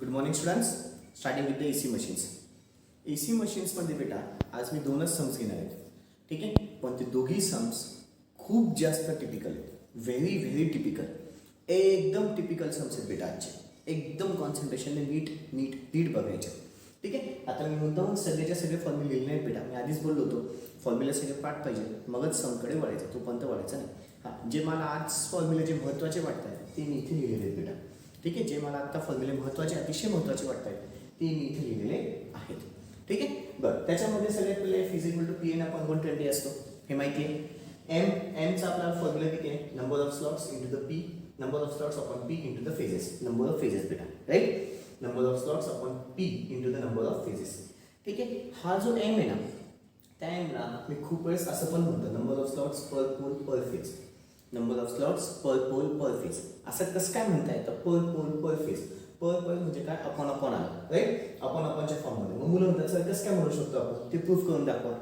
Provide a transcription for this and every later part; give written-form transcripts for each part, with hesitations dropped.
Good morning students. Starting with the AC machines. AC मशीन्समध्ये बेटा आज मी दोनच सम्स घेणार आहेत, ठीक आहे. पण ते दोघी सम्स खूप जास्त टिपिकल आहेत, व्हेरी व्हेरी टिपिकल, एकदम टिपिकल सम्स आहेत बेटा आजचे. एकदम कॉन्सन्ट्रेशनने नीट बघायचे, ठीक आहे. आता मी मुद्दाहून सगळेच्या सगळे फॉर्म्युले लिहिले नाहीत बेटा. मी आधीच बोललो होतो फॉर्म्युले सगळे पाठ पाहिजे, मगच समकडे वळायचं, तोपर्यंत वळायचं नाही. हां, जे मला आज फॉर्म्युले जे महत्त्वाचे वाटत आहेत ते मी इथे लिहिलेले आहेत बेटा, ठीक आहे. जे मला आत्ता फॉर्म्युले महत्त्वाचे, अतिशय महत्त्वाचे वाटत आहेत ते मी इथे लिहिलेले आहेत, ठीक आहे. बरं, त्याच्यामध्ये सगळ्यात पहिले फिजिकल टू Pn/120 असतो, हे माहिती आहे. एमचा आपला फॉर्म्युला किती आहे? Number of slots into the P, number of slots upon P into the phases, number of phases बेटा, right. Number of slots upon P into the number of phases, ठीक आहे. हा जो एम आहे ना, त्या एमला मी खूप वेळेस असं पण म्हणतो number of slots per pole per phase, number of slots per pole per phase. असं कसं काय म्हणता येतं? Per pole per phase. Per pole म्हणजे काय? अपॉन आलं, राईट. अपॉनच्या फॉर्ममध्ये. मग मुलं म्हणतात सर कसं काय म्हणू शकतो आपण? ते प्रूफ करून दाखवा.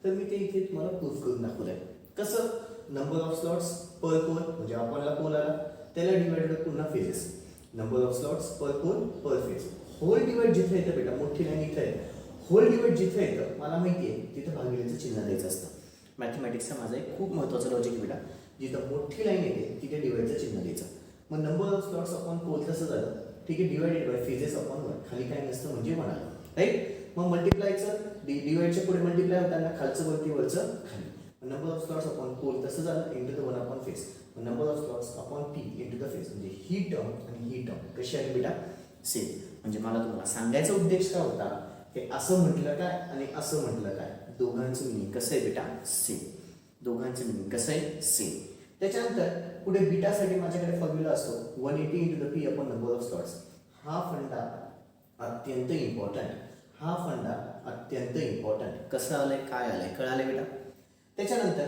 तर मी ते इथे तुम्हाला प्रूफ करून दाखवलं आहे. कसं? Number of slots per pole म्हणजे अपॉनला पोल आला, त्याला डिवाइडेड पुन्हा phases, number of slots per pole per phase. Whole divide जिथे येतं बेटा, मोठी लाईन इथे आहे, होल डिवाइड जिथे येतं मला माहिती आहे तिथं भागिलेचं चिन्ह द्यायचं असतं. मॅथमॅटिक्सचा माझा एक खूप महत्त्वाचं लॉजिक बेटा, जिथं मोठी लाईन येते तिथे डिवाइडचं चिन्ह द्यायचं. मग number of slots upon pole तसं झालं, ठीक आहे. Divided by phases upon one, खाली काय नसतं म्हणजे म्हणाला, राईट. मग मल्टिप्लायचं डिवाइडच्या पुढे मल्टिप्लाय होताना खालचं वरती वरचं खाली. Number of slots upon pole तसं झालं into the one upon phase, number of slots upon P into the phase. म्हणजे ही टर्म आणि ही टर्म कशी आहे बेटा? सेम. म्हणजे मला तुम्हाला सांगायचा उद्देश काय होता, हे असं म्हटलं काय आणि असं म्हटलं काय, दोघांचं मिनिंग कसं आहे बेटा? सेम. दोघांचं मिनिंग कसं आहे? सेम. त्याच्यानंतर पुढे बीटासाठी माझ्याकडे फॉर्म्युला असतो 180 into the P upon number of slots. हा फंडा अत्यंत इम्पॉर्टंट, हा फंडा अत्यंत इम्पॉर्टंट. कसं आलंय, काय आलंय, कळालंय बेटा. त्याच्यानंतर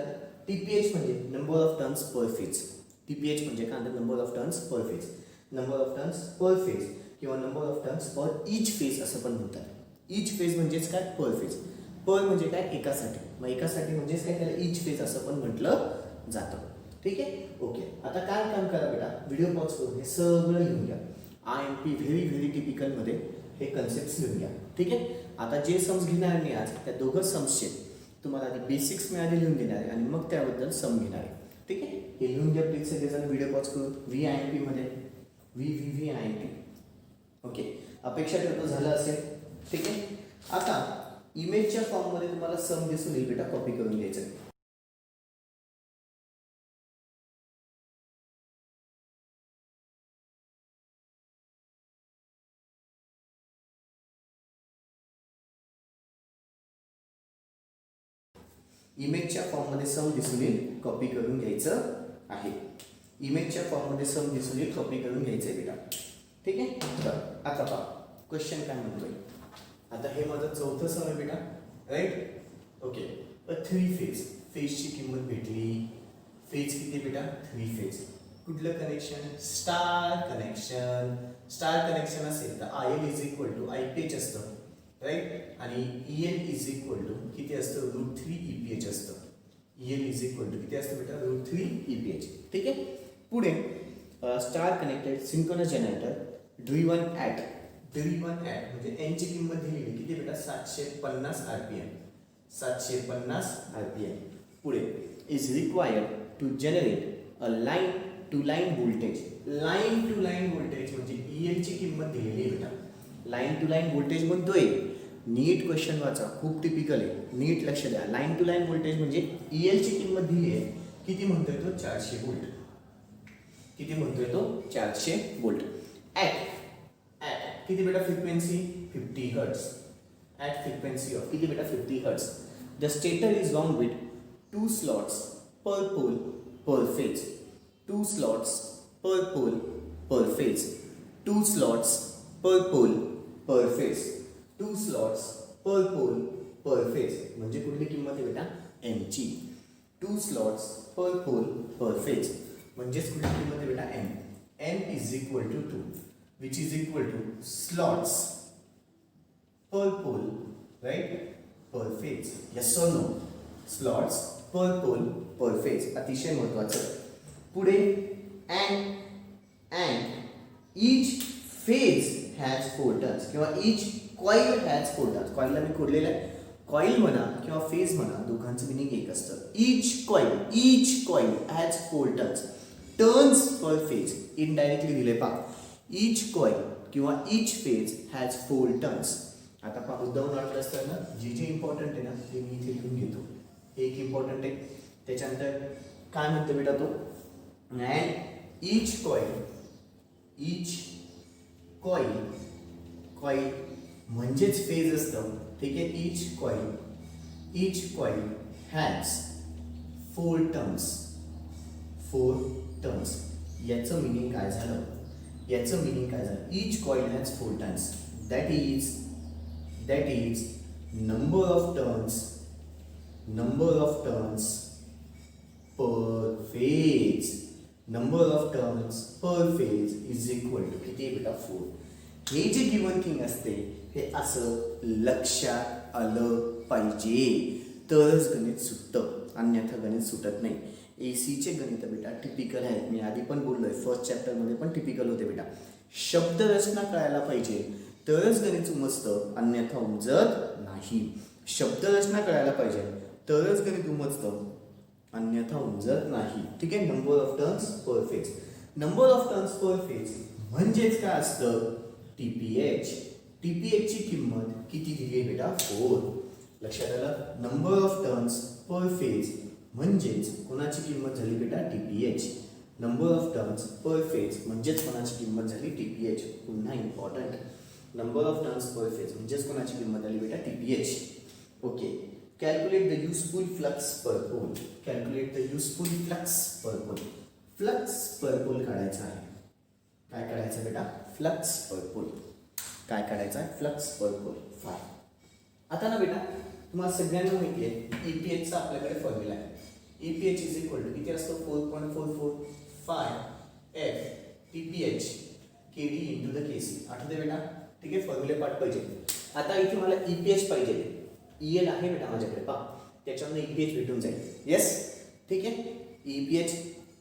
TPH म्हणजे number of turns per phase. TPH म्हणजे काय? Number of turns per phase. Number of turns per phase किंवा number of turns per each phase असं पण म्हणतात. ईच फेज म्हणजेच काय? पर फेज. पर म्हणजे काय? एकासाठी. मग एकासाठी म्हणजेच काय? त्याला ईच फेज असं पण म्हटलं जातं, ठीक आहे. ओके, आता काय काम करा बेटा, व्हिडिओ पॉज करून हे सगळं लिहून घ्या. IMP व्हेरी व्हेरी टिपिकलमध्ये हे कन्सेप्ट लिहून घ्या, ठीक आहे. आता जे सम्स घेणार मी आज त्या दोघं सम्सचे तुम्हाला आधी बेसिक्स मी आधी लिहून देणार आहे आणि मग त्याबद्दल सम घेणार आहे, ठीक आहे. हे लिहून घ्या प्लीज सगळेजण व्हिडिओ पॉज करून. VIMP मध्ये VIMP. ओके, अपेक्षा ठेवतो झालं असेल, ठीक आहे. आता इमेजच्या फॉर्ममध्ये तुम्हाला सम दिसून येईल बेटा, कॉपी करून घ्यायचं. इमेजच्या फॉर्ममध्ये सम दिसून येईल, कॉपी करून घ्यायचं आहे. इमेजच्या फॉर्ममध्ये सम दिसून येईल, कॉपी करून घ्यायचं आहे बेटा, ठीक आहे. तर आता पहा क्वेश्चन काय म्हणतोय. आता हे माझं चौथं सम आहे बेटा, राईट. Okay, three phase. फेजची किंमत भेटली. फेज किती बेटा? 3 फेज. कुठलं connection? Star connection. Star connection असेल तर IL is equal to IPH असतं, राईट. आणि EL इज इक्वल टू किती असतं? √3 EPH असतं. EL इज इक्वल टू किती असतं बेटा? √3 EPH, ठीक आहे. पुढे star connected synchronous generator driven at म्हणजे N ची किंमत दिलेली किती बेटा? 750 RPM. 750 RPM. पुढे is required to generate a line to line voltage. Line to line voltage म्हणजे EL ची किंमत दिलेली आहे बेटा. लाईन टू लाईन व्होल्टेज म्हणतोय, नीट क्वेश्चन वाचा, खूप टिपिकल आहे, नीट लक्ष द्या. लाईन टू लाईन व्होल्टेज म्हणजे EL ची किंमत दिली आहे, किती म्हणतोय तो? 400 व्होल्ट. किती म्हणतोय तो? 400 व्होल्ट. ॲट किती बेटा? Frequency 50 hertz. At frequency of किती बेटा? 50 hertz. The stator is bound with 2 slots per pole per phase. 2 slots per pole per phase. 2 slots per pole per phase. 2 slots per pole per phase. म्हणजे कुठली किंमत आहे बेटा? M ची. 2 slots per pole per phase म्हणजेच कुठली किंमत आहे बेटा? M. M is equal to 2 which is equal to slots per pole, right, per phase. Yes or no? Slots per pole per phase. अतिशय महत्त्वाचं. पुढे and each phase has four turns किंवा इच coil has four turns. कॉईलला मी खोडलेलं आहे. Coil म्हणा किंवा phase म्हणा, दोघांचं meaning एक असतं. Each coil has four turns. Turns per phase indirectly दिले पहा. इच कॉईल किंवा each phase has four turns. आता पहा उदाहरण वाटलं असतं ना, जे जे इम्पॉर्टंट आहे ना ते मी इथे लिहून घेतो. एक इम्पॉर्टंट आहे. त्याच्यानंतर काय म्हणतो बेटा तो, अँड इच कॉईल म्हणजेच फेज असतं. ठीक आहे. Each coil has four turns. याचं मिनिंग काय झालं? Each coil has four turns. That is number of turns per phase. Number of turns per phase is equal to किती बेटा 4. हे जे गिवन थिंग असते हे असं लक्षात आलं पाहिजे, तरच गणित सुटतं, अन्यथा गणित सुटत नाही. एसीचे गणित बेटा टिपिकल आहेत. मी आधी पण बोललोय, फर्स्ट चॅप्टरमध्ये पण टिपिकल होते बेटा. शब्दरचना कळायला पाहिजे तरच गणित उमजतं, अन्यथा उमजत नाही. शब्दरचना कळायला पाहिजे तरच गणित उमजतं, अन्यथा उमजत नाही. ठीक आहे. Number of turns per phase म्हणजेच काय असतं? टीपीएच. टीपीएच ची किंमत किती दिली आहे बेटा? 4. लक्षात आलं? Number of turns per phase म्हणजेच कोणाची किंमत झाली बेटा? TPH. Number of turns per phase म्हणजेच कोणाची किंमत झाली? टीपीएच. पुन्हा important, number of turns per phase म्हणजेच कोणाची किंमत झाली बेटा? TPH. Okay. Calculate the useful flux per pole. Flux per pole काढायचा आहे. काय काढायचं बेटा? Flux per pole. काय काढायचं आहे? Flux per pole. फाय. आता ना बेटा तुम्हाला सगळ्यांना माहिती आहे ईपीएचचा आपल्याकडे फॉर्म्युला आहे. ईपीएच इज इक्वल टू किती असतो? 4.445 F TPH KD into the KC. आठवते बेटा? ठीक आहे. फॉर्म्युले पाठ पाहिजे. आता इथे मला ईपीएच पाहिजे. ईएल आहे बेटा माझ्याकडे पहा, त्याच्यावर ईपीएच भेटून जाईल. येस. ठीक आहे. ईपीएच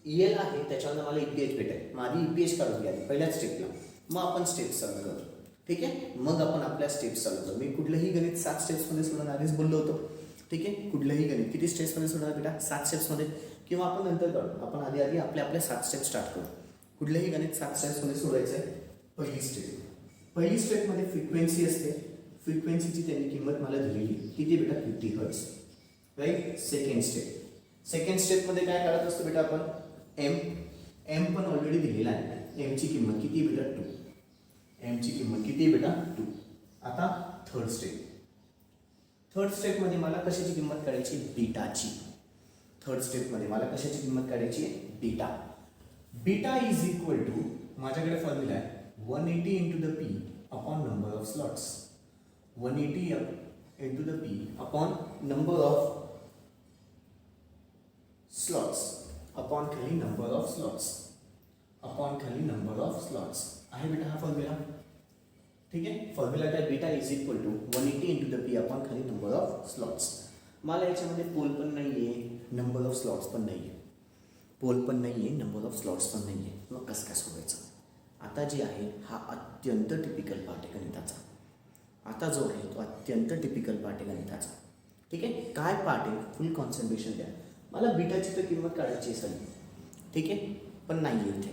ईएल आहे, त्याच्यावर मला ईपीएच भेटेल. मग आधी ईपीएच काढून घ्या पहिल्याच स्टेपला, मग आपण स्टेप्स चालू करू. ठीक आहे. मग आपण आपल्या स्टेप्स चालू करू. मी कुठलंही गणित 7 स्टेप्समध्ये सोडवणार आधीच बोललो होतो. ठीक आहे. कुठलंही गणित किती स्टेप्समध्ये सोडवणार बेटा? 7 स्टेप्समध्ये, किंवा आपण नंतर काढू. आपण आधी आपल्या 7 स्टेप्स स्टार्ट करू. कुठलंही गणित 7 स्टेप्समध्ये सोडवायचं आहे. पहिली स्टेपमध्ये फ्रिक्वेन्सी असते. फ्रिक्वेन्सीची त्यांनी किंमत मला दिलेली किती बेटा? 50 हर्ट्ज. राईट. सेकंड स्टेपमध्ये काय काढत असतो बेटा आपण? एम पण ऑलरेडी दिलेला आहे. एमची किंमत किती बेटा? 2. एमची किंमत किती बेटा? 2. आता थर्ड स्टेपमध्ये मला कशाची किंमत काढायची? बीटाची. बीटा इज इक्वल टू, माझ्याकडे फॉर्म्युला आहे 180 into the P upon number of slots. 180 into the P upon number of slots upon खाली नंबर ऑफ स्लॉट्स आहे बेटा हा फॉर्म्युला. ठीक आहे. फॉर्म्युला काय? Beta is equal to 180 into the P upon खाली नंबर ऑफ स्लॉट्स. मला याच्यामध्ये पोल पण नाही आहे, नंबर ऑफ स्लॉट्स पण नाही आहे. नंबर ऑफ स्लॉट्स पण नाही आहे. मग कसं काय सोडायचं? आता जे आहे हा अत्यंत टिपिकल पार्ट आहे गणिताचा. ठीक आहे. काय पार्ट आहे? फुल कॉन्सन्ट्रेशन द्या. मला बीटाची तर किंमत काढायची असेल. ठीक आहे. पण नाही आहे इथे.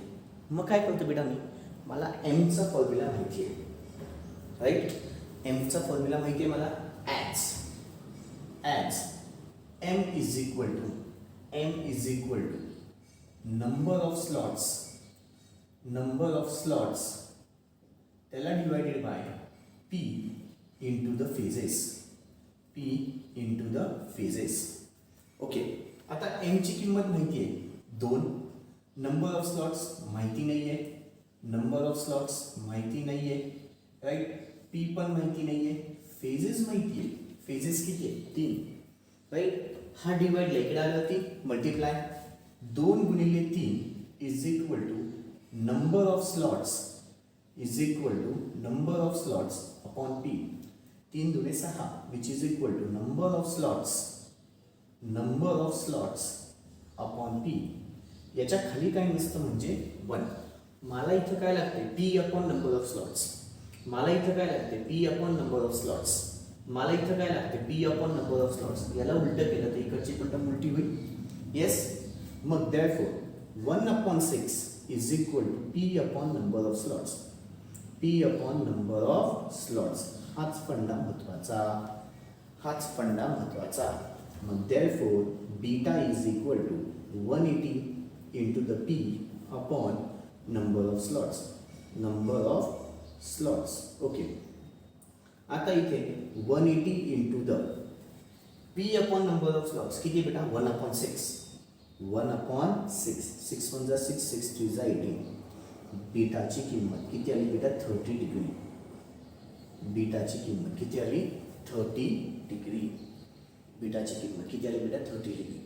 मग काय करतो बेटा मी? मला एमचा फॉर्म्युला माहिती आहे. राईट. एमचा फॉर्म्युला माहिती आहे मला. As M is equal to number of slots त्याला divided by P into the phases. Okay. आता एमची किंमत माहिती आहे 2. नंबर ऑफ स्लॉट्स माहिती नाही आहे. राईट. पी पण माहिती नाही आहे. फेजेस माहिती आहे. फेजेस किती आहे? 3. राईट. हा डिवाइड इकडे आला 3 मल्टिप्लाय 2 गुणिले 3 is equal to number of slots upon P. 3 दुणे 6 which is equal to number of slots upon P. याच्या खाली काय नसतं म्हणजे 1. मला इथं काय लागते? P upon number of slots. मला इथं काय लागते P upon number of slots. मला इथं काय लागते P upon number of slots. याला उलट केलं तर इकडची पण टर्म उलटी होईल. येस. मग therefore 1/6 is equal to P upon number of slots. P upon number of slots. हाच फंडा महत्वाचा. हाच फंडा महत्वाचा. मग therefore beta is equal to 180 into the p upon number of slots. Number of slots. Okay. आता इथे 180 into the p upon number of slots किती बेटा 1/6. 1/6. 6 1 जा 6 6 3 जा 18. बीटाची किंमत किती आली बेटा 30 डिग्री. बीटाची किंमत किती आली 30 डिग्री. बीटाची किंमत किती आली बेटा 30 डिग्री.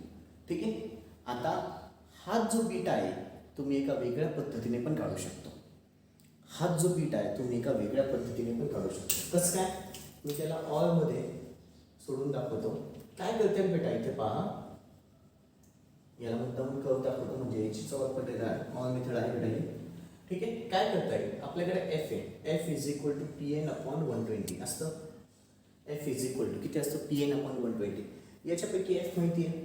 ठीक आहे. आता हा जो बीटा आहे तुम्ही एका वेगळ्या पद्धतीने पण काढू शकतो. हा जो बीटा आहे तुम्ही एका वेगळ्या पद्धतीने पण काढू शकतो. कसं काय मी त्याला ऑल मध्ये सोडून दाखवतो. काय करते बेटा इथे पहा. याला मुद्दाम कर्व दाखवतो म्हणजे याची चौक पटेल ऑल मेथड आहे बेटा. ठीक आहे. काय करता येईल आपल्याकडे एफ आहे. F is equal to P N upon 120 असतं. एफ इज इक्वल टू किती असतं पी एन अपॉन 120. याच्यापैकी एफ माहिती आहे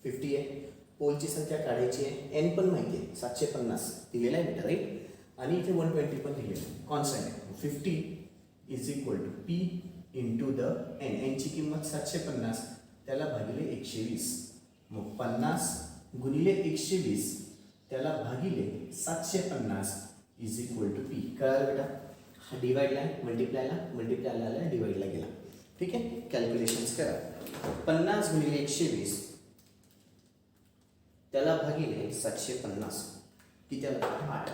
50 आहे. पोलची संख्या काढायची आहे. एन पण माहिती आहे 750 दिलेला आहे बेटा राईट. आणि इथे 120 पण दिलेलं आहे. कॉन्स्टंट आहे. 50 is equal to P into the N. एनची किंमत 750 त्याला भागिले 120. मग 50 गुणिले 120 त्याला भागिले 750 इज इक्वल टू पी. कळालं बेटा. हा डिवाइडला मल्टिप्लायला आला डिवाइडला गेला. ठीक आहे. कॅल्क्युलेशन्स करा. 50 गुणिले 120 त्याला भागिले 750 किती आलं 8.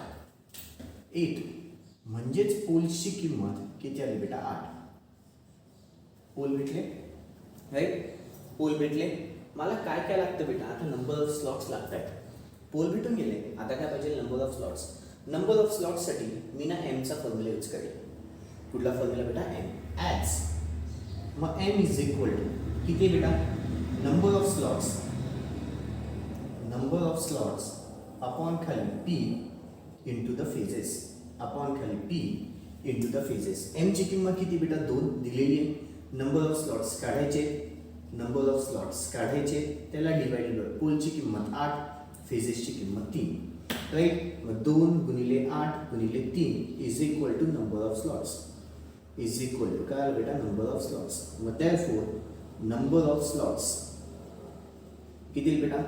8 म्हणजेच पोलची किंमत किती आली बेटा 8. पोल भेटले राईट. पोल भेटले. मला काय काय लागतं बेटा आता नंबर ऑफ स्लॉट्स लागत आहेत. पोल भेटून गेले. आता काय पाहिजे number of slots. Number of स्लॉट्ससाठी मी ना एमचा फॉर्म्युला यूज करेल. कुठला फॉर्म्युला बेटा एम. ॲज मग एम इज इक्वल टू किती बेटा number of slots. Number of slots upon खाली P into the phases. Upon खाली पी इंटू द फेजेस. एमची किंमत किती बेटा 2 दिलेली आहे. नंबर ऑफ स्लॉट्स काढायचे. नंबर ऑफ स्लॉट्स काढायचे त्याला डिवाइडेड बाय पोलची किंमत 8 फेजेसची किंमत 3 राईट. मग 2 गुणिले 8 गुणिले 3 is equal to number of slots. Is equal to काय बेटा नंबर ऑफ स्लॉट्स. मग देअरफॉर नंबर ऑफ स्लॉट्स किती बेटा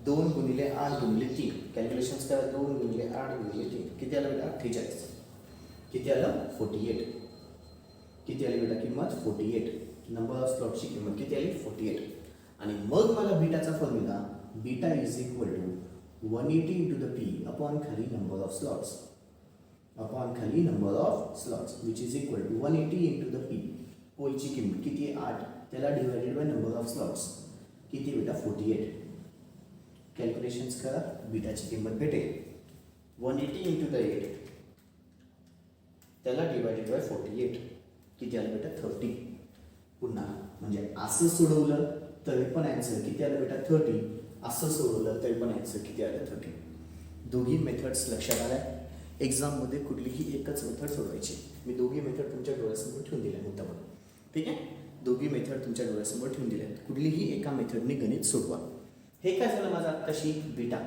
2 गुणिले 8 गुणिले 3. कॅल्क्युलेशन्स करा. 2 गुणिले 8 गुणिले 3 किती आलं बेटा 48. किती आलं 48. किती आली बेटा किंमत 48. नंबर ऑफ स्लॉटची किंमत किती आली 48. आणि मग मला बीटाचा formula beta is equal to 180 into the P upon खाली नंबर ऑफ स्लॉट्स. अपॉन खाली number of slots which is equal to 180 into the P. पोलची किंमत किती आहे 8 त्याला divided by number of slots किती बेटा 48. कॅल्क्युलेशन्स करा. बीटाची किंमत भेटेल 180 इंटू द 8 त्याला डिवाइडेड बाय 48 किती आलं बेटा 30. पुन्हा म्हणजे असं सोडवलं तरी पण ॲन्सर किती आलं बेटा 30. असं सोडवलं तरी पण ॲन्सर किती आलं 30. दोघी मेथड्स लक्षात आल्या. एक्झाममध्ये कुठलीही एकच मेथड सोडवायची. मी दोघी मेथड तुमच्या डोळ्यासमोर ठेवून दिल्या मुद्दाम. ठीक आहे. दोघी मेथड तुमच्या डोळ्यासमोर ठेवून दिल्या. कुठलीही एका मेथडने गणित सोडवा. हे काय झालं माझं आत्ताशी बीटा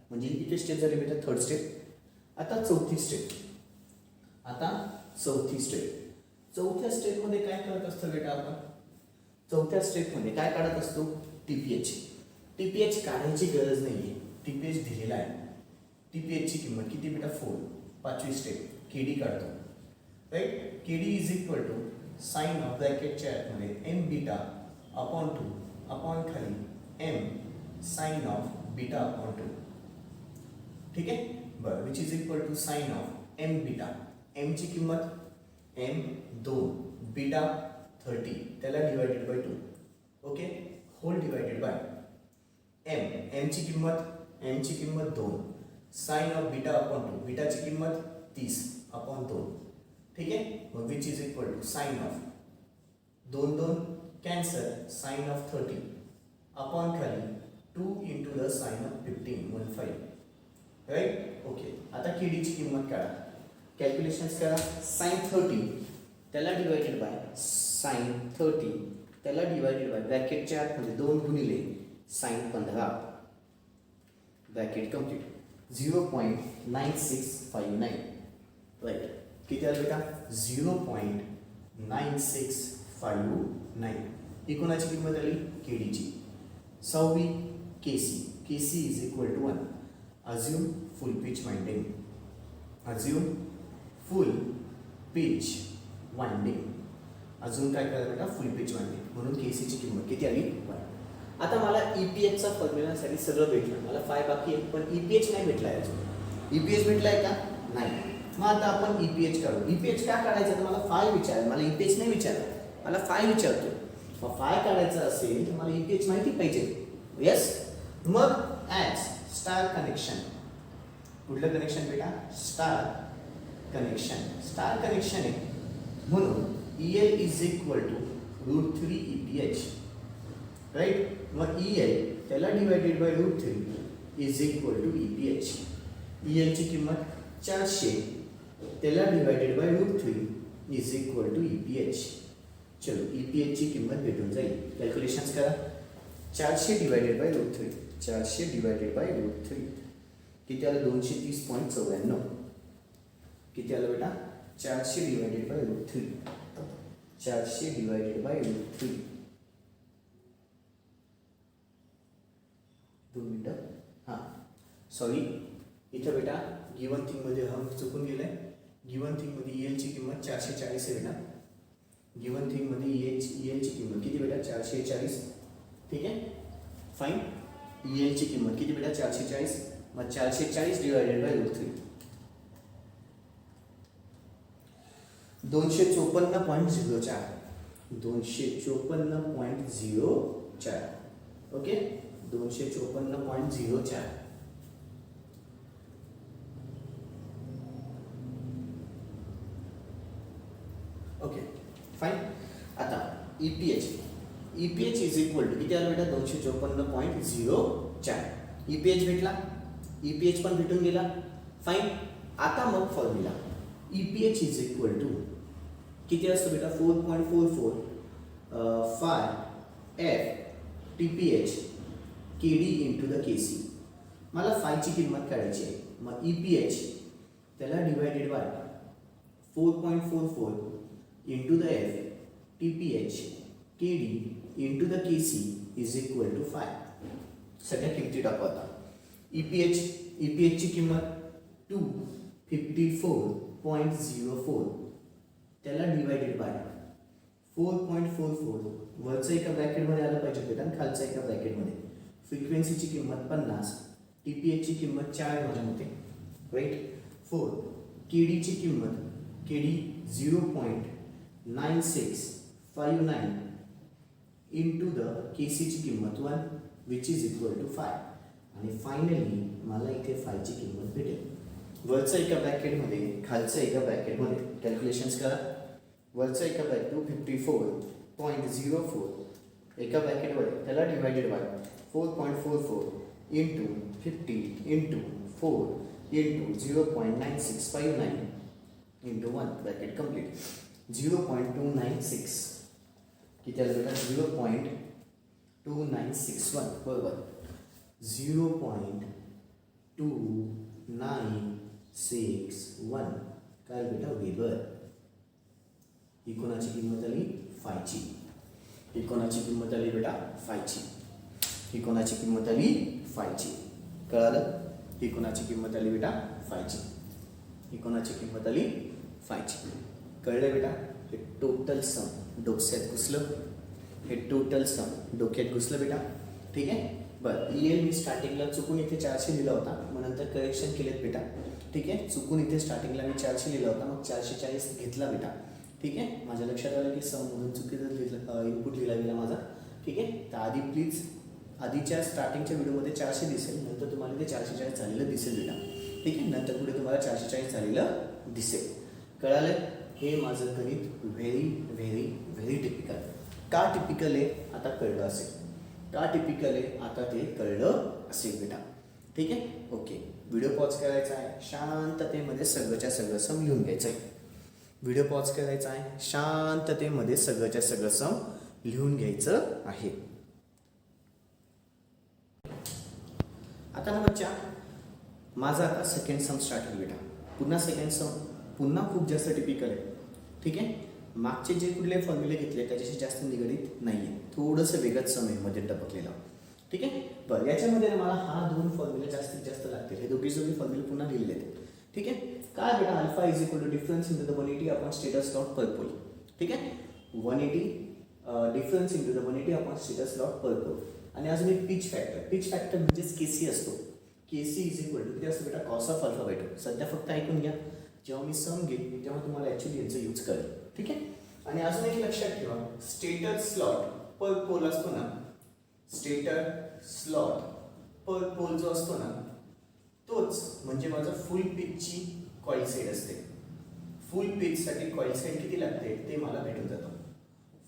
म्हणजे इथे स्टेप झाली बेटा 3rd स्टेप. आता 4थी स्टेप. आता 4थी स्टेप. 4थ्या स्टेपमध्ये काय करत असतो बेटा आपण. 4थ्या स्टेपमध्ये काय काढत असतो टीपीएच. टीपीएच काढायची गरज नाही आहे. टीपीएच दिलेला आहे. टीपीएचची किंमत किती बेटा 4. 5वी स्टेप केडी काढतो right. KD is equal to sine of ब्रॅकेटच्या ॲटमध्ये एम बीटा अपॉन 2 अपॉन खाली M sine of beta upon 2. ठीक आहे बरं. Which is equal to sine of M beta. एमची किंमत एम 2 बीटा 30 त्याला divided by 2. Okay whole divided by M. एमची किंमत 2 साइन ऑफ बीटा अपॉन 2. बीटाची किंमत 30 अपॉन 2. ठीक आहे. मग which is equal to sine of 2 2 cancel sine of 30 upon खाली 2 into the sine of 15 15 right. Okay. आता केडीची किंमत काढा. कॅल्क्युलेशन्स करा. साइन 30 त्याला डिवायडेड बाय साइन 30 त्याला डिवायडेड बाय ब्रॅकेटच्या आतमध्ये 2 गुणिले साइन 15 ब्रॅकेट कंप्लीट. 0.9659 राईट. किती आलं बेटा? 0.9659. ही कोणाची किंमत आली? केडीची. 6वी KC. KC is equal to 1. Assume full pitch winding. Assume full pitch winding. अजून काय करायचं बेटा? Full pitch winding. म्हणून केसीची किंमत किती आली? 1. आता मला ईपीएचचा फॉर्म्युलासाठी सगळं भेटलं. मला फाय बाकी आहे पण ईपीएच नाही भेटला आहे. अजून ईपीएच भेटलाय का? नाही. मग आता आपण ईपीएच काढू. ईपीएच का काढायचं? तर मला फाय विचार. मला ईपीएच नाही विचारलं, मला फाय विचारतो. मग फाय काढायचं असेल तर मला ईपीएच माहिती पाहिजे. येस. मग ॲज स्टार कनेक्शन. कुठलं कनेक्शन बेटा? Star connection. स्टार कनेक्शन आहे म्हणून EL is equal to √3 EPH. Right. मग EL त्याला divided by √3 is equal to EPH. EL ची किंमत 400 त्याला divided by √3 is equal to EPH. चलो EPH ची किंमत भेटून जाईल. कॅल्क्युलेशन्स करा. 400 डिवायडेड बाय √3. 400 डिवायडेड बाय √3 किती आलं? 230.94. किती आलं बेटा? 400 डिवायडेड बाय √3. 400 divided by √3. 2 मिनटं. हां सॉरी, इथं बेटा गिवन थिंगमध्ये हम चुकून गेलाय. गिवन थिंगमध्ये EL ची किंमत 440 आहे बेटा. गिवन थिंगमध्ये EL ची किंमत किती बेटा? 440. ठीक आहे, फाईन. EL ची किंमत किती बेटा? 440. मग 440 divided by √3 254.04. 254.04. Okay, 254.04. Okay fine. आता EPH इज इक्वल टू किती आलं बेटा? 254.04. EPH भेटला. EPH पण भेटून गेला. फाईन. आता मग formula EPH is equal to किती असतं बेटा? 4.44 phi F TPH KD into the KC. मला फायची किंमत काढायची आहे. मग EPH त्याला divided by 4.44 into the F TPH KD into the KC is equal to 5. सगळ्या किमती टाकू आता. EPH ची किंमत 254.04 त्याला डिवायडेड बाय 4.44. वरचं एका ब्रॅकेटमध्ये आलं पाहिजे बेटा आणि खालचं एका ब्रॅकेटमध्ये. फ्रिक्वेन्सीची किंमत 50. TPH ची किंमत 4 माझ्या मते. राईट. 4. KD ची किंमत KD 0.9659 इंटू द KC ची किंमत 1 विच इज इक्वल टू 5. आणि फायनली मला इथे 5 ची किंमत भेटेल. वरचं एका ब्रॅकेटमध्ये खालचं एका ब्रॅकेटमध्ये. कॅल्क्युलेशन्स करा. वरचं एका ब्रॅकेट 254.04 एका ब्रॅकेटमध्ये त्याला divided by 4.44 into 50 into 4 into 0.9659 into 1 bracket complete. 0.296 किती आलं बेटा? 0.2961 बरोबर. 0.2961 काय बेटा? वेबर. ही कोणाची किंमत आली? फायची. ही कोणाची किंमत आली बेटा? फायची. ही कोणाची किंमत आली? फायची. कळालं? ही कोणाची किंमत आली बेटा? फायची. ही कोणाची किंमत आली? फायची. कळलं बेटा? हे टोटल सम डोक्यात घुसलं. हे टोटल सम डोक्यात घुसलं बेटा. ठीक आहे. बरं, EL मी स्टार्टिंगला चुकून इथे 400 लिहिला होता, मग नंतर करेक्शन केलेत बेटा. ठीक आहे. चुकून इथे स्टार्टिंगला मी 400 लिहिला होता, मग 440 घेतला बेटा. ठीक आहे. माझ्या लक्षात आलं की सममधून चुकीचं लिहिलं, इनपुट लिहिला गेला माझा. ठीक आहे. तर आधी प्लीज आधीच्या स्टार्टिंगच्या व्हिडिओमध्ये 400 दिसेल, नंतर तुम्हाला ते 440 झालेलं दिसेल बेटा. ठीक आहे. नंतर पुढे तुम्हाला 440 झालेलं दिसेल. कळालं? हे माझं गणित व्हेरी व्हेरी व्हेरी टिपिकल. का टिपिकल आहे आता कळलं असेल. का टिपिकल आहे आता ते कळलं असेल बेटा. ठीक आहे. ओके, व्हिडिओ पॉज करायचा आहे, शांततेमध्ये सगळंच्या सगळं सम लिहून घ्यायचं आहे. व्हिडिओ पॉज करायचा आहे, शांततेमध्ये सगळंच्या सगळं सम लिहून घ्यायचं आहे. आता ना बच्चा, माझा आता सेकंड सम स्टार्ट होईल बेटा. पुन्हा सेकंड सम पुन्हा खूप जास्त टिपिकल आहे. ठीक आहे. मागचे जे कुठले फॉर्म्युले घेतले त्याच्याशी जास्त निगडीत नाही आहे, थोडंसं वेगळंच सम आहे मध्ये टपकलेला. ठीक आहे. बरं, याच्यामध्ये मला हा 2 फॉर्म्युले जास्तीत जास्त लागतील. हे दोघी फॉर्म्युले पुन्हा लिहिलेले आहेत. ठीक आहे. काय बेटा, alpha is equal to difference into the 180 upon stator slot per pole. ठीक आहे. 180 difference into the 180 upon stator slot per pole. आणि अजून एक पिच फॅक्टर. पिच फॅक्टर म्हणजेच केसी असतो. केसी इज इक्वल टू किती असतो बेटा, कॉस ऑफ अल्फा बाय 2. सध्या फक्त ऐकून घ्या, जेव्हा मी सम घेईन तेव्हा तुम्हाला ॲक्च्युली याचं यूज करेल. ठीक आहे. आणि अजून एक लक्षात ठेवा, स्टेटर स्लॉट पर पोल असतो ना, स्टेटर स्लॉट पर पोल जो असतो ना, तोच म्हणजे माझं फुल पिचची कॉईल साईड असते. फुल पिचसाठी कॉईल साईड किती लागते ते मला भेटून जातं.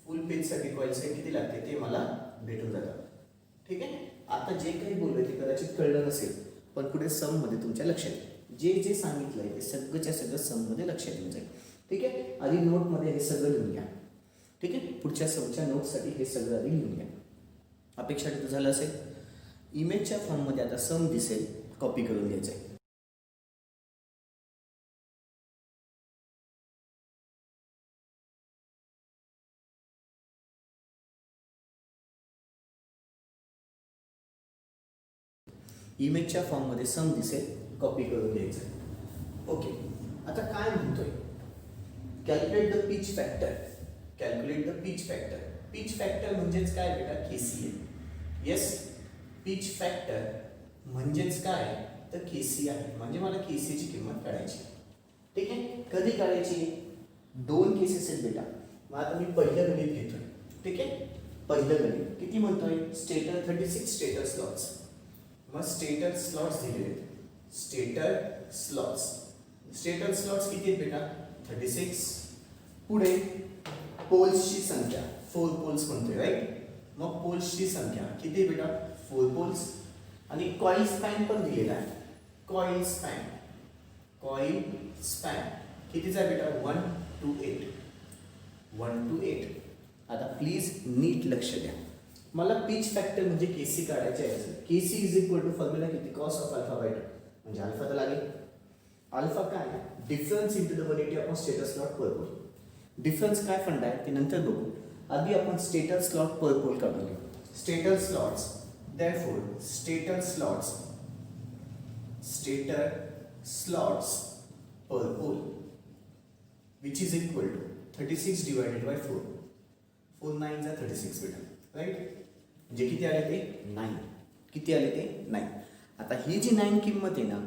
फुल पिचसाठी कॉईल साईड किती लागते ते मला भेटून जातं. ठीक आहे. आता जे काही बोललोय ते कदाचित कळलं नसेल, पण पुढे सम मध्ये तुमच्या लक्षात येईल. जे जे सांगितलंय ते सगळंच्या सगळं सम मध्ये लक्षात येऊन जाईल. ठीक आहे. आधी नोटमध्ये हे सगळं लिहून घ्या. ठीक आहे. पुढच्या समच्या नोटसाठी हे सगळं आधी लिहून घ्या. अपेक्षा झालं असेल. इमेजच्या फॉर्ममध्ये आता सम दिसेल, कॉपी करून घ्यायचं आहे. इमेजच्या फॉर्ममध्ये सम दिसेल, कॉपी करून घ्यायचं आहे. ओके. आता काय म्हणतोय, calculate the pitch factor. Calculate the pitch factor. Pitch factor म्हणजेच काय बेटा, केसी आहे. येस, पिच फॅक्टर म्हणजेच काय तर केसी आहे. म्हणजे मला केसीची किंमत काढायची. ठीक आहे. कधी काढायची, 2 केसेस आहेत बेटा. मग आता मी पहिलं गणित घेतोय. ठीक आहे. पहिलं गणित किती म्हणतोय, स्टेटर 36 स्टेटर स्लॉट्स. मग स्टेटर स्लॉट्स दिलेले आहेत. Stator slots. स्टेटर स्लॉट्स किती आहेत बेटा, 36. पुढे पोल्सची संख्या, 4 पोल्स म्हणतोय राईट. मग पोल्सची संख्या किती बेटा, 4 पोल्स. आणि कॉईल स्पॅन पण दिलेला आहे. कॉईल स्पॅन, कॉईल स्पॅन कितीचा बेटा, 1 to 8. 1 to 8. आता प्लीज नीट लक्ष द्या. मला पिच फॅक्टर म्हणजे केसी काढायचे आहे. KC is equal to formula किती, कॉस ऑफ अल्फा बाय 2. म्हणजे अल्फा तर लागेल. अल्फा काय, difference into the 180 upon stator slot per pole. Difference काय फंड आहे ते नंतर बघू. आधी आपण स्टेटर स्लॉट पर पोल काढून घेऊ. Stator slots, therefore stator slots, stator slots per pole which is equal to 36 divided by 4. 4 9 जा 36 बेटा राईट. म्हणजे किती आले ते 9. किती आले ते 9. आता ही जी 9 किंमत आहे ना,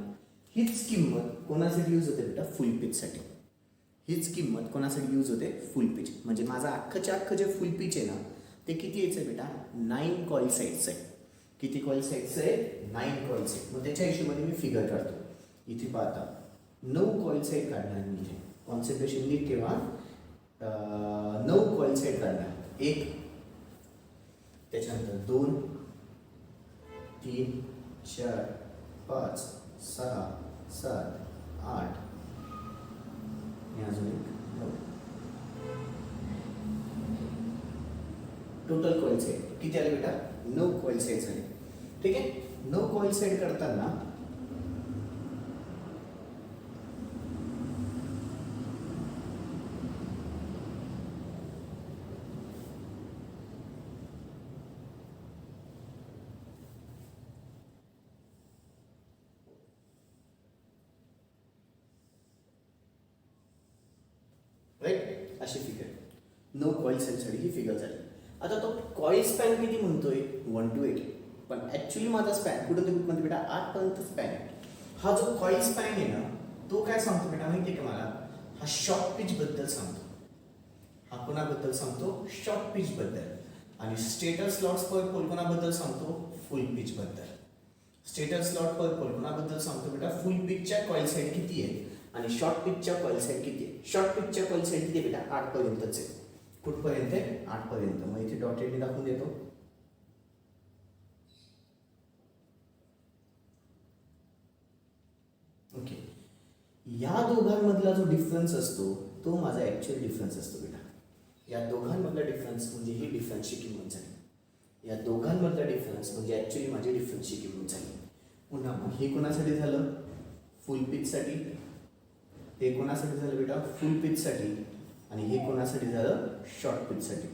हीच किंमत कोणासाठी यूज होते बेटा, फुल पिचसाठी. हीच किंमत कोणासाठी यूज होते, फुल पिच. म्हणजे माझा अख्खं जे फुल पिच आहे ना, ते किती यायचं बेटा, 9 कॉईल साईडचं आहे. किती कॉईल साईडचं आहे, 9 कॉईल साईड. मग त्याच्या हिशोबाने मी फिगर काढतो. इथे पाहता 9 कॉईल साईड काढणार मी. इथे कॉन्सन्ट्रेशन नीट ठेवा. 9 कॉईल साईड काढणार. 1, त्याच्यानंतर 2, 3, 4, 5, 6, 7, 8 आणि अजून एक 9. टोटल कॉईल साईड किती आले बेटा, 9 कॉईल साईड झाले. ठीक आहे. 9 कॉईल साईड करताना राईट, अशी फिगर 9 कॉईल साईडसाठी ही फिगर झाली. आता तो कॉईल स्पॅन किती म्हणतोय, 1 to 8. पण ॲक्च्युली माझा स्पॅन कुठं ते कुठं बेटा 8 पर्यंत स्पॅन आहे. हा जो कॉईल स्पॅन आहे ना, तो काय सांगतो बेटा माहिती आहे का मला, हा शॉर्ट पिच बद्दल सांगतो. हा कोणाबद्दल सांगतो, शॉर्ट पिच बद्दल. आणि स्टेटर स्लॉट्स पर पोल कोणाबद्दल सांगतो, फुल पिच बद्दल. स्टेटर स्लॉट पर पोल कोणाबद्दल सांगतो बेटा, फुल पिचच्या कॉईल साईड किती आहे आणि शॉर्ट पिचच्या कॉईल साईड किती आहे. शॉर्ट पिचच्या कॉईल साईड किती आहे बेटा, 8 पर्यंतच आहे. कुठपर्यंत आहे, 8 पर्यंत. मग इथे डॉटेडने दाखवून देतो. या दोघांमधला जो डिफरन्स असतो तो माझा ॲक्च्युअल डिफरन्स असतो बेटा. या दोघांमधला डिफरन्स म्हणजे ही डिफरन्सची किंमत झाली. या दोघांमधला डिफरन्स म्हणजे ॲक्च्युअली माझी डिफरन्सची किंमत झाली. पुन्हा मग हे कोणासाठी झालं? फुल पिचसाठी. हे कोणासाठी झालं बेटा? फुल पिचसाठी. आणि हे कोणासाठी झालं? शॉर्ट पिचसाठी.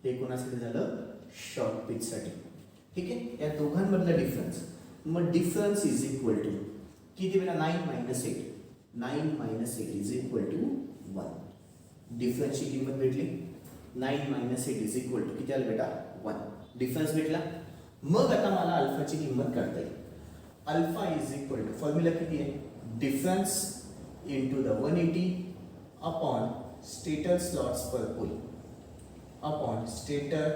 हे कोणासाठी झालं? शॉर्ट पिचसाठी. ठीक आहे. या दोघांमधला डिफरन्स, मग डिफरन्स इज इक्वल टू किती बेटा? 9 minus 8. 9 minus 8 is equal to 1. डिफरन्सची किंमत भेटली. 9 मायनस 8 इज इक्वल टू किती आलं बेटा? 1. डिफरन्स भेटला. मग आता मला अल्फाची किंमत काढता येईल. Alpha is equal to formula किती आहे? Difference into the 180 upon stator slots per pole. Upon stator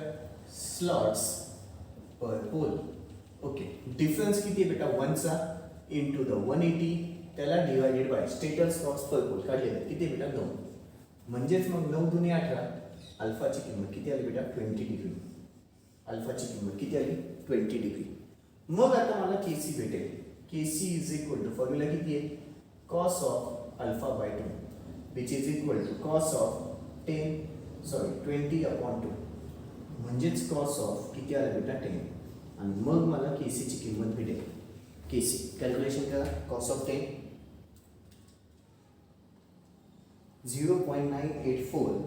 slots per pole. Okay. Difference किती आहे बेटा? 1चा इंटू द 180 त्याला divided by stator slots per pole काढलेलं किती बेटा? 9. म्हणजेच मग 9 दुने 18. अल्फाची किंमत किती आली बेटा? 20 डिग्री. अल्फाची किंमत किती आली? 20 डिग्री. मग आता मला केसी भेटेल. KC is equal to formula किती आहे? Cos of alpha by 2 which is equal to cos of 20 upon 2. म्हणजेच कॉस ऑफ किती आलं बेटा? 10. आणि मग मला केसीची किंमत भेटेल. केसी कॅल्क्युलेशन करा. कॉस ऑफ 10 0.984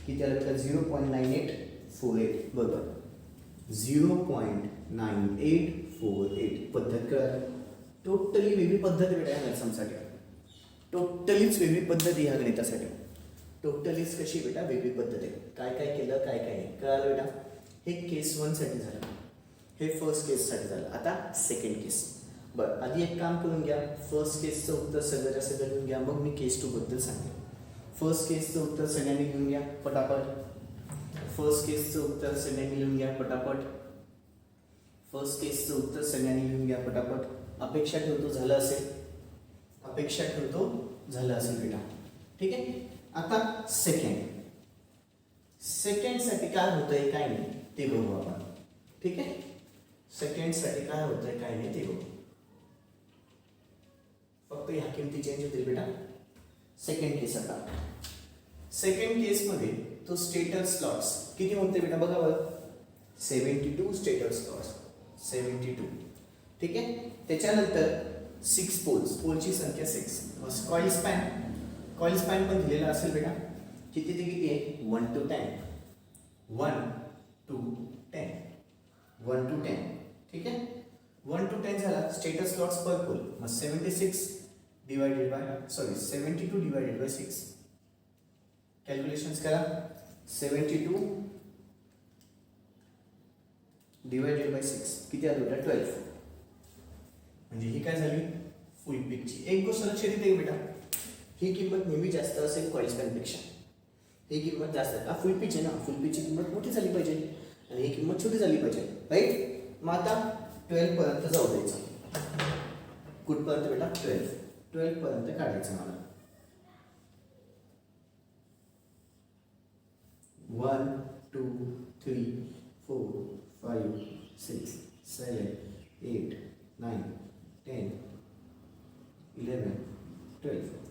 किती आलं बेटा? 0.9848. बरोबर. 0.9848. पद्धत कळा. टोटली वेगळी पद्धत बेटा या गणितासाठी. टोटलीच वेगळी पद्धत ह्या गणितासाठी. टोटलीच कशी बेटा? वेगळी पद्धत आहे. काय काय केलं, काय काय नाही कळालं बेटा. हे केस 1 साठी झालं. हे फर्स्ट केससाठी झालं. आता सेकंड केस. बरं, आधी एक काम करून घ्या. फर्स्ट केसचं उत्तर सगळ्याच्या सगळं लिहून घ्या. मग मी केस 2 बद्दल सांगेन. फर्स्ट केसचं उत्तर सगळ्यांनी लिहून घ्या पटापट. फर्स्ट केसचं उत्तर सगळ्यांनी लिहून घ्या पटापट. फर्स्ट केसचं उत्तर सगळ्यांनी लिहून घ्या पटापट. अपेक्षा ठेवतो झालं असेल. अपेक्षा ठेवतो झालं असेल बेटा. ठीक आहे. आता सेकंडसाठी काय होतंय काय नाही ते बघू आपण. ठीक आहे. सेकंडसाठी काय होतंय काय नाही ते बघू. फक्त ह्या किमती चेंज होतील बेटा. सेकंड केस. आता सेकंड केसमध्ये तो स्टेटर स्लॉट्स किती म्हणते बेटा? बघा बरं. 72 स्टेटर स्लॉट्स. 72. ठीक आहे. त्याच्यानंतर 6 पोल्स. पोलची संख्या 6. कॉइल स्पॅन पण दिलेला असेल बेटा. किती ते किती आहे? 1 to 10. 1 to 10. 1 to 10. ठीक आहे. 1 to 10 झाला. Stator slots per pole. मग 72 डिवायडेड बाय 6. कॅल्क्युलेशन्स करा. 72 डिवायडेड बाय 6 किती आलं बेटा? 12. म्हणजे ही काय झाली? फुल पिकची. एक गोष्ट लक्षात येते बेटा, ही किंमत नेहमी जास्त असेल कॉइल स्पॅनपेक्षा. ही किंमत जास्त आहे. फुल पिच आहे ना. फुल पिचची किंमत मोठी झाली पाहिजे आणि ही किंमत छोटी झाली पाहिजे. राईट. मग आता 12 पर्यंत जाऊ द्यायचं. कुठपर्यंत बेटा? 12 पर्यंत काढायचं मला. 1 2 3 4 5 6 7 8 9 10 11 12.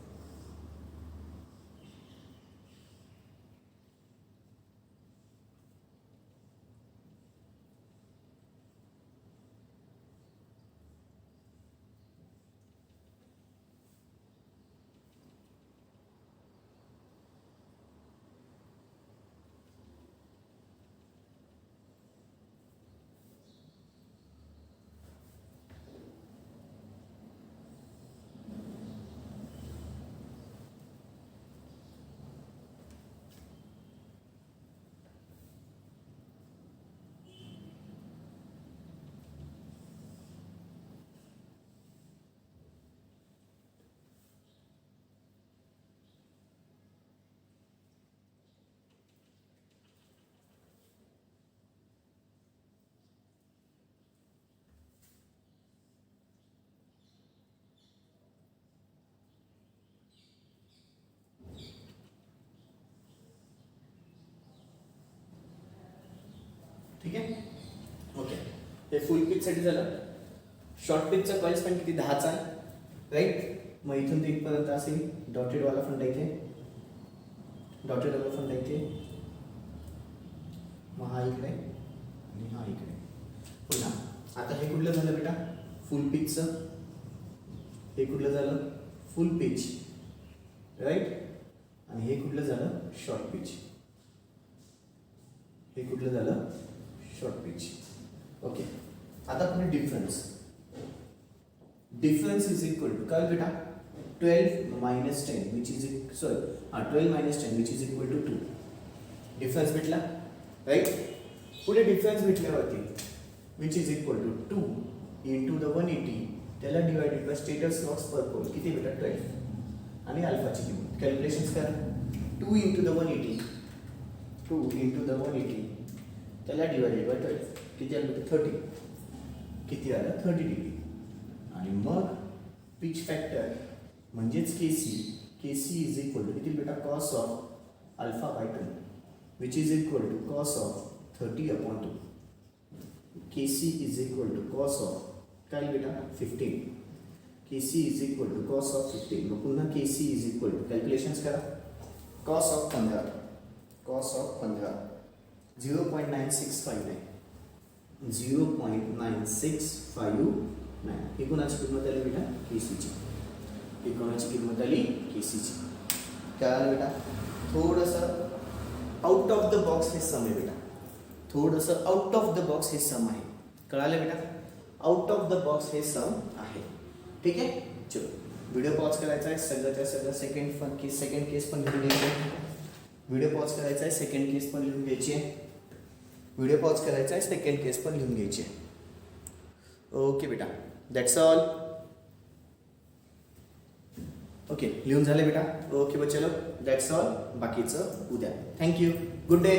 ठीक आहे. ओके. हे फुल पिचसाठी झालं. शॉर्ट पिचचा कॉइल स्पॅन किती? 10चा आहे. राईट. मग इथून ते इथपर्यंत असेल डॉटेडवाला फंडा इथे, डॉटेडवाला फंडा इथे, मग हा इकडे आणि हा इकडे. पुन्हा आता हे कुठलं झालं बेटा? फुल पिचचं. हे कुठलं झालं? Full pitch, right. आणि हे कुठलं झालं? Short pitch. हे कुठलं झालं? Short pitch. ओके. आता पुढे difference. Difference is equal to काय बेटा? 12 minus 10 which is 12 minus 10 which is equal to 2. Difference भेटला, राईट. पुढे डिफरन्स भेटल्यावरती which is equal to 2 into the 180 त्याला divided by status loss per pole किती बेटा? 12. आणि अल्फाची किंमत कॅल्क्युलेशन्स करा. 2 into the 180 त्याला डिवाइडेड बाय 12 किती आलं? 30. किती आलं? 30 डिग्री. आणि मग पिच फॅक्टर म्हणजेच केसी इज इक्वल टू किती बेटा? Cos of alpha by 2 which is equal to cos of 30/2. KC is equal to cos of काय बेटा? 15. KC is equal to cos of 15. मग पुन्हा KC is equal to calculations करा. Cos of 15 0.9659 0.9659. ही कोणाची किंमत आली बेटा? केसीची. ही कोणाची किंमत आली? केसीची. काय आलं बेटा? थोडंसं आउट ऑफ द बॉक्स हे सम आहे बेटा. थोडंसं आउट ऑफ द बॉक्स हे सम आहे. कळालं बेटा? आउट ऑफ द बॉक्स हे सम आहे. ठीक आहे. चलो व्हिडिओ पॉज करायचा आहे. सगळ्याच्या सगळं सेकंड केस पण लिहून घ्यायची आहे. व्हिडिओ पॉज करायचा आहे. सेकंड केस पण लिहून घ्यायची आहे. व्हिडिओ पॉज करायचा आहे. सेकंड केस पण लिहून घ्यायची आहे. ओके बेटा, दॅट्स ऑल. ओके, लिहून झाले बेटा? ओके बच्चे लोग, दॅट्स ऑल. बाकीचं उद्या. थँक्यू. Good day.